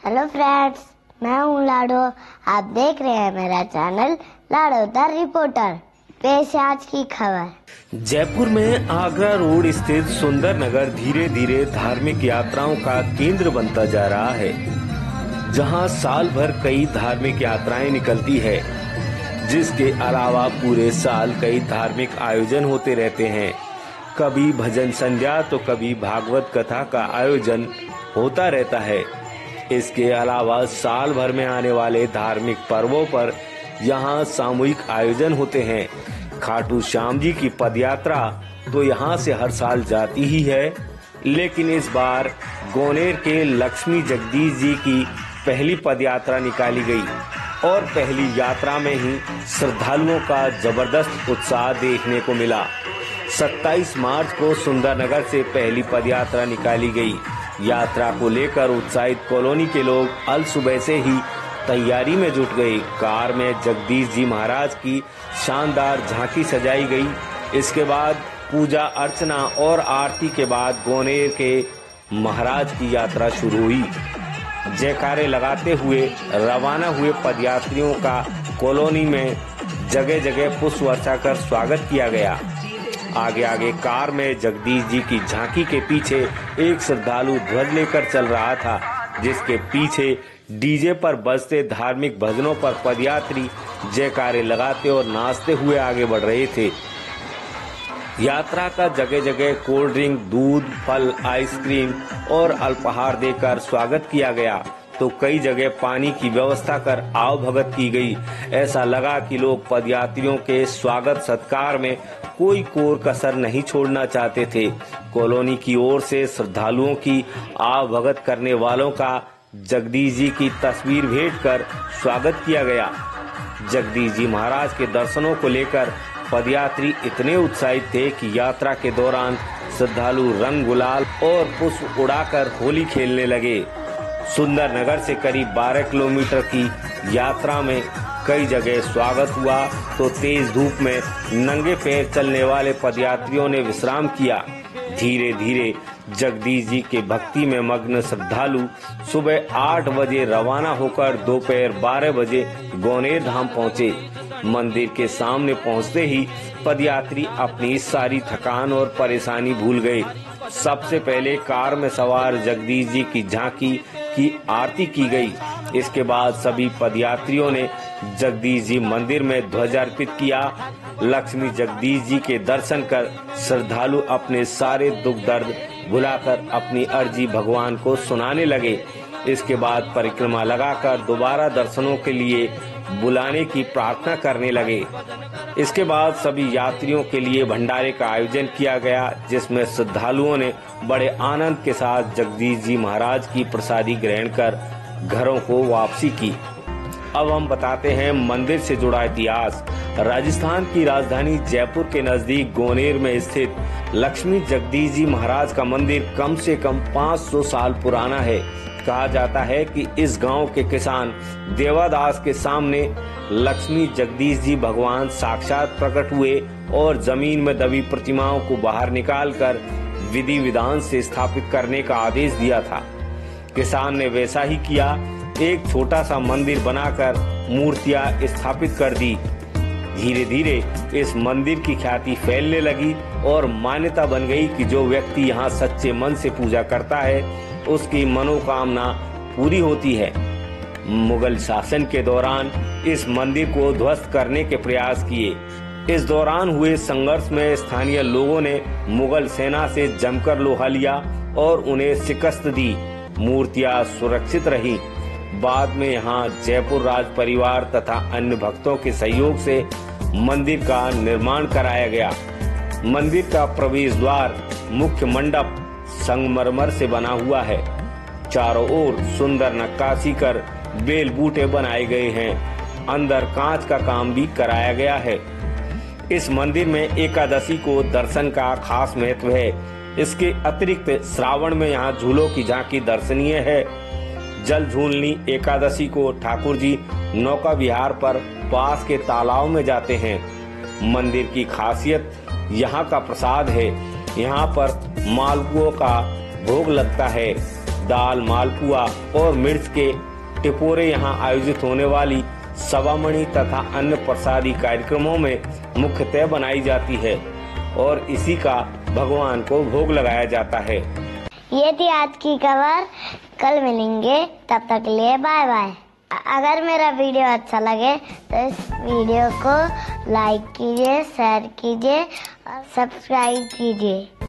Hello friends, मैं हूँ लाडो। आप देख रहे हैं मेरा चैनल लाडो द रिपोर्टर। पेश है आज की खबर। जयपुर में आगरा रोड स्थित सुंदर नगर धीरे धीरे धार्मिक यात्राओं का केंद्र बनता जा रहा है, जहां साल भर कई धार्मिक यात्राएं निकलती है, जिसके अलावा पूरे साल कई धार्मिक आयोजन होते रहते हैं। कभी भजन संध्या तो कभी भागवत कथा का आयोजन होता रहता है। इसके अलावा साल भर में आने वाले धार्मिक पर्वों पर यहाँ सामूहिक आयोजन होते हैं। खाटू श्याम जी की पदयात्रा तो यहाँ से हर साल जाती ही है, लेकिन इस बार गोनेर के लक्ष्मी जगदीश जी की पहली पदयात्रा निकाली गई और पहली यात्रा में ही श्रद्धालुओं का जबरदस्त उत्साह देखने को मिला। 27 मार्च को सुंदरनगर से पहली पदयात्रा निकाली गई। यात्रा को लेकर उत्साहित कॉलोनी के लोग अल सुबह से ही तैयारी में जुट गए। कार में जगदीश जी महाराज की शानदार झांकी सजाई गई। इसके बाद पूजा अर्चना और आरती के बाद गोनेर के महाराज की यात्रा शुरू हुई। जयकारे लगाते हुए रवाना हुए पदयात्रियों का कॉलोनी में जगह जगह पुष्प वर्षा कर स्वागत किया गया। आगे आगे कार में जगदीश जी की झांकी के पीछे एक श्रद्धालु ध्वज लेकर चल रहा था, जिसके पीछे डीजे पर बजते धार्मिक भजनों पर पदयात्री जयकारे लगाते और नाचते हुए आगे बढ़ रहे थे। यात्रा का जगह जगह कोल्ड ड्रिंक, दूध, फल, आइसक्रीम और अल्पाहार देकर स्वागत किया गया, तो कई जगह पानी की व्यवस्था कर आवभगत की गई। ऐसा लगा कि लोग पदयात्रियों के स्वागत सत्कार में कोई कोर कसर नहीं छोड़ना चाहते थे। कॉलोनी की ओर से श्रद्धालुओं की आवभगत करने वालों का जगदीश जी की तस्वीर भेंट कर स्वागत किया गया। जगदीश जी महाराज के दर्शनों को लेकर पदयात्री इतने उत्साहित थे कि यात्रा के दौरान श्रद्धालु रंग गुलाल और पुष्प उड़ाकर होली खेलने लगे। सुंदरनगर से करीब 12 किलोमीटर की यात्रा में कई जगह स्वागत हुआ, तो तेज धूप में नंगे पैर चलने वाले पदयात्रियों ने विश्राम किया। धीरे धीरे जगदीश जी के भक्ति में मग्न श्रद्धालु सुबह 8 बजे रवाना होकर दोपहर 12 बजे गोनेर धाम पहुँचे। मंदिर के सामने पहुँचते ही पदयात्री अपनी सारी थकान और परेशानी भूल गए। सबसे पहले कार में सवार जगदीश जी की झांकी की आरती की गई। इसके बाद सभी पदयात्रियों ने जगदीश जी मंदिर में ध्वज अर्पित किया। लक्ष्मी जगदीश जी के दर्शन कर श्रद्धालु अपने सारे दुख दर्द भुलाकर अपनी अर्जी भगवान को सुनाने लगे। इसके बाद परिक्रमा लगाकर दोबारा दर्शनों के लिए बुलाने की प्रार्थना करने लगे। इसके बाद सभी यात्रियों के लिए भंडारे का आयोजन किया गया, जिसमें श्रद्धालुओं ने बड़े आनंद के साथ जगदीश जी महाराज की प्रसादी ग्रहण कर घरों को वापसी की। अब हम बताते हैं मंदिर से जुड़ा इतिहास। राजस्थान की राजधानी जयपुर के नजदीक गोनेर में स्थित लक्ष्मी जगदीश जी महाराज का मंदिर कम से कम 500 साल पुराना है। कहा जाता है कि इस गांव के किसान देवादास के सामने लक्ष्मी जगदीश जी भगवान साक्षात प्रकट हुए और जमीन में दबी प्रतिमाओं को बाहर निकालकर विधि विधान से स्थापित करने का आदेश दिया था। किसान ने वैसा ही किया। एक छोटा सा मंदिर बनाकर मूर्तियां स्थापित कर दी। धीरे धीरे इस मंदिर की ख्याति फैलने लगी और मान्यता बन गई कि जो व्यक्ति यहाँ सच्चे मन से पूजा करता है, उसकी मनोकामना पूरी होती है। मुगल शासन के दौरान इस मंदिर को ध्वस्त करने के प्रयास किए। इस दौरान हुए संघर्ष में स्थानीय लोगों ने मुगल सेना से जमकर लोहा लिया और उन्हें शिकस्त दी। मूर्तियां सुरक्षित रही। बाद में यहाँ जयपुर राज परिवार तथा अन्य भक्तों के सहयोग से मंदिर का निर्माण कराया गया। मंदिर का प्रवेश द्वार मुख्य मंडप संगमरमर से बना हुआ है। चारों ओर सुंदर नक्काशी कर बेल बूटे बनाए गए हैं। अंदर कांच का काम भी कराया गया है। इस मंदिर में एकादशी को दर्शन का खास महत्व है। इसके अतिरिक्त श्रावण में यहाँ झूलों की झांकी दर्शनीय है। जल झूलनी एकादशी को ठाकुर जी नौका विहार पर पास के तालाब में जाते हैं। मंदिर की खासियत यहाँ का प्रसाद है। यहाँ पर मालपुओं का भोग लगता है। दाल, मालपुआ और मिर्च के टिपोरे यहाँ आयोजित होने वाली सवामणि तथा अन्य प्रसादी कार्यक्रमों में मुख्यतः बनाई जाती है और इसी का भगवान को भोग लगाया जाता है। ये थी आज की खबर। कल मिलेंगे, तब तक के लिए बाय बाय। अगर मेरा वीडियो अच्छा लगे तो इस वीडियो को लाइक कीजिए, शेयर कीजिए और सब्सक्राइब कीजिए।